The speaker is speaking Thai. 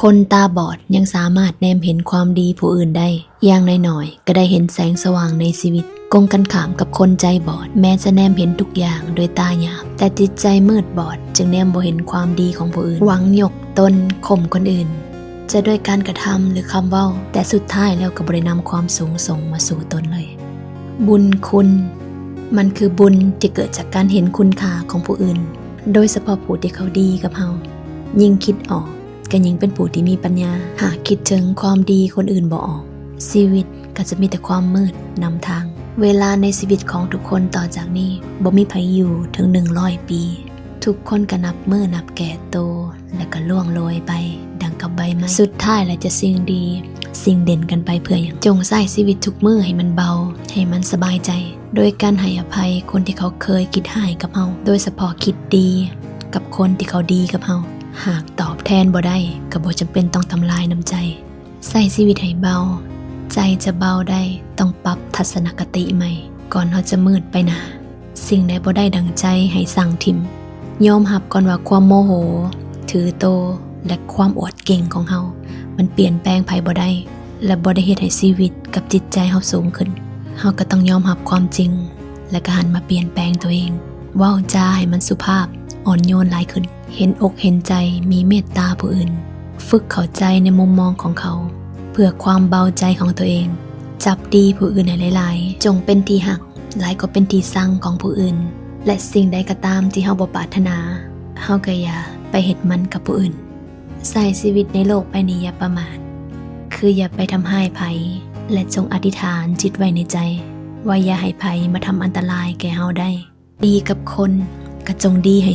คนตาบอดยังสามารถแนมเห็นความดีผู้อื่นได้อย่างน้อยๆก็ได้เห็นแสงสว่างในชีวิตกงกันข้ามกับคนใจบอดแม้จะแนมเห็นทุกอย่างโดยตาหยาบแต่จิตใจมืดบอดจึงแนมบ่เห็นความดีของผู้อื่นหวังยกตนข่มคนอื่นจะด้วยการกระทำหรือคำเว้าแต่สุดท้ายแล้วก็บ่ได้นำความสูงส่งมาสู่ตนเลยบุญคุณมันคือบุญที่เกิดจากการเห็นคุณค่าของผู้อื่นโดยเฉพาะผู้ที่เขาดีกับเรายิ่งคิดออกก็ยิ่งเป็นผู้ที่มีปัญญาหากคิดถึงความดีคนอื่นบ่ออกชีวิตก็จะมีแต่ความมืดนำทางเวลาในชีวิตของทุกคนต่อจากนี้บ่มีไผอยู่ถึง100 ปีทุกคนก็นับมือนับแก่โตและก็ล่วงโรยไปดังกับใบไม้สุดท้ายแล้วจะสิ่งดีสิ่งเด่นกันไปเพื่ออย่างจงใช้ชีวิตทุกมื้อให้มันเบาให้มันสบายใจโดยการให้อภัยคนที่เขาเคยคิดร้ายกับเราโดยเฉพาะคิดดีกับคนที่เขาดีกับเราหากตอบแทนบ่ได้ก็บ่จำเป็นต้องทำลายน้ำใจใช้ชีวิตให้เบาใจจะเบาได้ต้องปรับทัศนคติใหม่ก่อนเขาจะมืดไปหนาสิ่งใดบ่ได้ดังใจให้สั่งทิมยอมรับก่อนว่าความโมโหถือโตและความอวดเก่งของเขามันเปลี่ยนแปลงไผบ่ได้และบ่ได้เฮ็ดให้ชีวิตกับจิตใจเขาสูงขึ้นเขาก็ต้องยอมรับความจริงและก็หันมาเปลี่ยนแปลงตัวเองเว้าจาให้มันสุภาพอ่อนโยนหลายขึ้นเห็นอกเห็นใจมีเมตตาผู้อื่นฝึกเข้าใจในมุมมองของเขาเพื่อความเบาใจของตัวเองจับดีผู้อื่นให้หลายๆจงเป็นที่หักหลายก็เป็นที่ซังของผู้อื่นและสิ่งใดก็ตามที่เฮาบ่ปรารถนาเฮาก็อย่าไปเฮ็ดมันกับผู้อื่นใช้ชีวิตในโลกใบนี้อย่าประมาทคืออย่าไปทำให้ไผและจงอธิษฐานจิตไว้ในใจว่าอย่าให้ไผมาทำอันตรายแก่เฮาได้ดีกับคนก็จงดีให้